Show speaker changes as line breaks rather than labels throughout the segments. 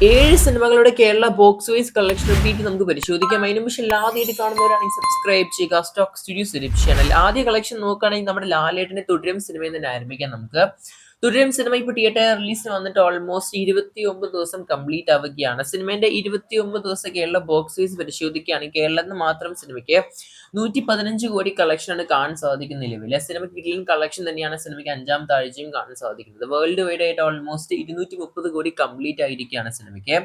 7 സിനിമകളുടെ Kerala box office collection repeat നമുക്ക് പരിശോധിക്കാം. അതിന് പക്ഷേ ആദ്യമായിട്ട് കാണുന്നവരാണെങ്കിൽ സബ്സ്ക്രൈബ് ചെയ്യുക. Stock studios YouTube channel. ആദ്യ കളക്ഷൻ നോക്കുകയാണെങ്കിൽ നമ്മുടെ ലാലേട്ടന്റെ തുടരും സിനിമയിൽ നിന്ന് ആരംഭിക്കാം നമുക്ക്. തുടരും സിനിമ ഇപ്പോൾ തിയേറ്റർ റിലീസിന് വന്നിട്ട് ഓൾമോസ്റ്റ് 29 ദിവസം കംപ്ലീറ്റ് ആവുകയാണ്. സിനിമയുടെ 29 ദിവസം കേരള ബോക്സ് ഓഫീസ് പരിശോധിക്കുകയാണെങ്കിൽ കേരളത്തിൽ നിന്ന് മാത്രം സിനിമയ്ക്ക് 115 കോടി കളക്ഷനാണ് കാണാൻ സാധിക്കുന്ന നിലവിൽ. സിനിമയ്ക്ക് കിട്ടിയ കളക്ഷൻ തന്നെയാണ് സിനിമയ്ക്ക് അഞ്ചാമത്തെ ആഴ്ചയും കാണാൻ സാധിക്കുന്നത്. വേൾഡ് വൈഡ് ആയിട്ട് ഓൾമോസ്റ്റ് 230 കോടി കംപ്ലീറ്റ് ആയിരിക്കുകയാണ് സിനിമയ്ക്ക്.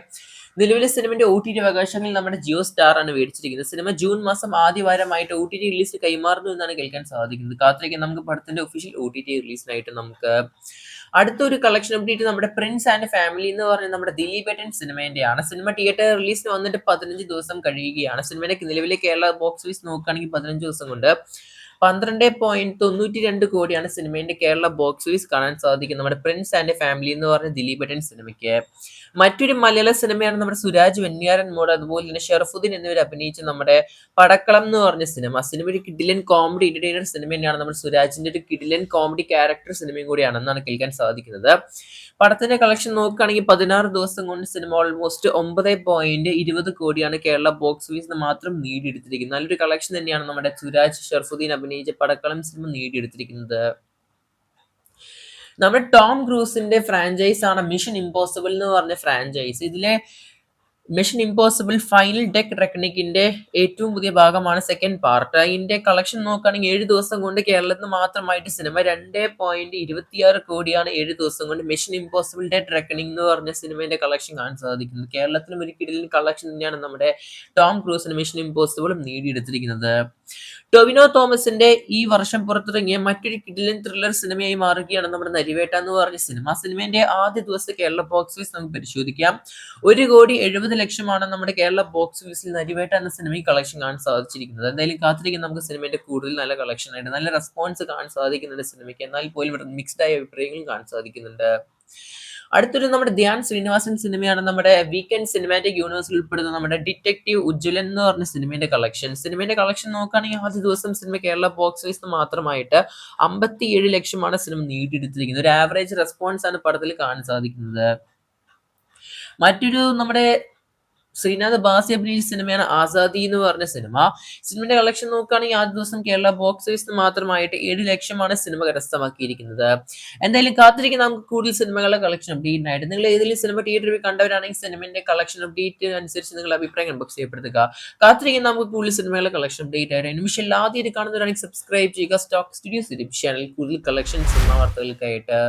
നിലവിലെ സിനിമയുടെ OTT അവകാശങ്ങൾ നമ്മുടെ ജിയോ സ്റ്റാർ ആണ് മേടിച്ചിരിക്കുന്നത്. സിനിമ ജൂൺ മാസം ആദ്യവാരമായിട്ട് OTT റിലീസ് കൈമാറുന്നു എന്നാണ് കേൾക്കാൻ സാധിക്കുന്നത്. കാത്തിരിക്കാൻ നമുക്ക് പടത്തിന്റെ ഒഫീഷ്യൽ OTT റിലീസിനായിട്ട് നമുക്ക്. അടുത്തൊരു കളക്ഷൻ അപ്ഡേറ്റ് നമ്മുടെ പ്രിൻസ് ആൻഡ് ഫാമിലി എന്ന് പറഞ്ഞ നമ്മുടെ ദിലീപേട്ടൻ സിനിമേന്റെയാണ്. സിനിമ തിയേറ്റർ റിലീസിന് വന്നിട്ട് 15 ദിവസം കഴിയുകയാണ്. സിനിമയുടെ നിലവിലെ കേരള ബോക്സ് ഓഫീസ് നോക്കുകയാണെങ്കിൽ 15 ദിവസം കൊണ്ട് 12.92 കോടിയാണ് സിനിമയുടെ കേരള ബോക്സ് ഓഫീസ് കാണാൻ സാധിക്കുന്നത്. നമ്മുടെ പ്രിൻസ് ആൻഡ് ഫാമിലി എന്ന് പറഞ്ഞ ദിലീപേട്ടൻ സിനിമയ്ക്ക്. മറ്റൊരു മലയാള സിനിമയാണ് നമ്മുടെ സുരാജ് വെഞ്ഞാറൻ മൂട് അതുപോലെ തന്നെ ഷറഫുദ്ദീൻ എന്നിവർ അഭിനയിച്ച നമ്മുടെ പടക്കളം എന്ന് പറഞ്ഞ സിനിമ. സിനിമ ഒരു കിഡിലൻ കോമഡി എന്റർടൈനർ സിനിമ തന്നെയാണ്. നമ്മുടെ സുരാജിന്റെ ഒരു കിഡിലൻ കോമഡി ക്യാരക്ടർ സിനിമയും കൂടിയാണെന്നാണ് കേൾക്കാൻ സാധിക്കുന്നത്. പടത്തിന്റെ കളക്ഷൻ നോക്കുകയാണെങ്കിൽ 16 ദിവസം കൊണ്ട് സിനിമ ഓൾമോസ്റ്റ് 9.20 കോടിയാണ് കേരള ബോക്സ് ഓഫീസിന് മാത്രം നേടിയെടുത്തിരിക്കുന്നത്. നല്ലൊരു കളക്ഷൻ തന്നെയാണ് നമ്മുടെ സുരാജ് ഷറഫുദ്ദീൻ അഭിനയിച്ച പടക്കളം സിനിമ നേടിയെടുത്തിരിക്കുന്നത്. നമ്മുടെ ടോം ക്രൂസിന്റെ ഫ്രാഞ്ചൈസ് ആണ് മിഷൻ ഇമ്പോസിബിൾ എന്ന് പറഞ്ഞ ഫ്രാഞ്ചൈസ്. ഇതിലെ മിഷൻ ഇമ്പോസിബിൾ ഫൈനൽ ഡെക്ക് റെക്കണിക്കിന്റെ ഏറ്റവും പുതിയ ഭാഗമാണ് സെക്കൻഡ് പാർട്ട്. അതിന്റെ കളക്ഷൻ നോക്കുകയാണെങ്കിൽ 7 ദിവസം കൊണ്ട് കേരളത്തിൽ മാത്രമായിട്ട് സിനിമ 2.26 കോടിയാണ് 7 ദിവസം കൊണ്ട് മിഷൻ ഇമ്പോസിബിൾ ഡെഡ് റെക്കണിംഗ് എന്ന് പറഞ്ഞ സിനിമയുടെ കളക്ഷൻ കാണാൻ സാധിക്കുന്നത്. കേരളത്തിലും ഒരു കിടിലൻ കളക്ഷൻ തന്നെയാണ് നമ്മുടെ ടോം ക്രൂസിന് മിഷൻ ഇമ്പോസിബിളും നേടിയെടുത്തിരിക്കുന്നത്. ടൊവിനോ തോമസിന്റെ ഈ വർഷം പുറത്തിറങ്ങിയ മറ്റൊരു കിടിലൻ ത്രില്ലർ സിനിമയായി മാറുകയാണ് നമ്മുടെ നരിവേട്ട എന്ന് പറഞ്ഞ സിനിമ. സിനിമയുടെ ആദ്യ ദിവസത്തെ കേരള ബോക്സ് ഓഫീസ് നമുക്ക് പരിശോധിക്കാം. 1,70,00,000 നമ്മുടെ കേരള ബോക്സ് ഓഫീസിൽ നരിവേട്ട എന്ന സിനിമയിൽ കളക്ഷൻ കാണാൻ സാധിച്ചിരിക്കുന്നത്. എന്തായാലും കാത്തിരിക്കും നമുക്ക് സിനിമയുടെ കൂടുതൽ നല്ല കളക്ഷൻ ആയിട്ട് നല്ല റെസ്പോൺസ് കാണാൻ സാധിക്കുന്നുണ്ട് സിനിമയ്ക്ക്. എന്നാൽ പോലും ഇവിടെ മിക്സ്ഡ് ആയ അഭിപ്രായങ്ങളും കാണാൻ സാധിക്കുന്നുണ്ട്. അടുത്തൊരു നമ്മുടെ ധ്യാൻ ശ്രീനിവാസൻ സിനിമയാണ് നമ്മുടെ വീക്കെൻഡ് സിനിമാറ്റിക് യൂണിവേഴ്സിൽ ഉൾപ്പെടുന്ന നമ്മുടെ ഡിറ്റക്റ്റീവ് ഉജ്ജ്വലൻ എന്ന് പറഞ്ഞ സിനിമയുടെ കളക്ഷൻ. സിനിമയുടെ കളക്ഷൻ നോക്കുകയാണെങ്കിൽ ആദ്യ ദിവസം സിനിമ കേരള ബോക്സ് ഓഫീസിൽ മാത്രമായിട്ട് 57 ലക്ഷമാണ് സിനിമ നേടിയെടുത്തിരിക്കുന്നത്. ഒരു ആവറേജ് റെസ്പോൺസ് ആണ് പടത്തിൽ കാണാൻ സാധിക്കുന്നത്. മറ്റൊരു നമ്മുടെ ശ്രീനാഥ് ബാസി അഭിനയിച്ച സിനിമയാണ് ആസാദി എന്ന് പറഞ്ഞ സിനിമ. സിനിമയുടെ കളക്ഷൻ നോക്കുകയാണെങ്കിൽ ആദ്യ ദിവസം കേരള ബോക്സ് ഓഫീസിന് മാത്രമായിട്ട് 7 ലക്ഷമാണ് സിനിമ കരസ്ഥമാക്കിയിരിക്കുന്നത്. എന്തായാലും കാത്തിരിക്കുന്ന നമുക്ക് കൂടുതൽ സിനിമകളുടെ കളക്ഷൻ അപ്ഡേറ്റ് ആയിട്ട് നിങ്ങൾ ഏതെങ്കിലും സിനിമ തിയേറ്ററിൽ കണ്ടവരാണെങ്കിൽ സിനിമയുടെ കളക്ഷൻ അപ്ഡേറ്റ് അനുസരിച്ച് നിങ്ങൾ അഭിപ്രായം ഇൻബോക്സ് ചെയ്യപ്പെടുത്തുക. കാത്തിരിക്കുന്ന നമുക്ക് കൂടുതൽ സിനിമകളുടെ കളക്ഷൻ അപ്ഡേറ്റ് ആയിട്ട് നിമിഷം ആദ്യമായിട്ട് കാണുന്നവരാണെങ്കിൽ സബ്സ്ക്രൈബ് ചെയ്യുക. സ്റ്റോക്ക് സ്റ്റുഡിയോസ് യൂട്യൂബ് ചാനൽ കൂടുതൽ കളക്ഷൻ സിനിമ വാർത്തകൾക്കായിട്ട്.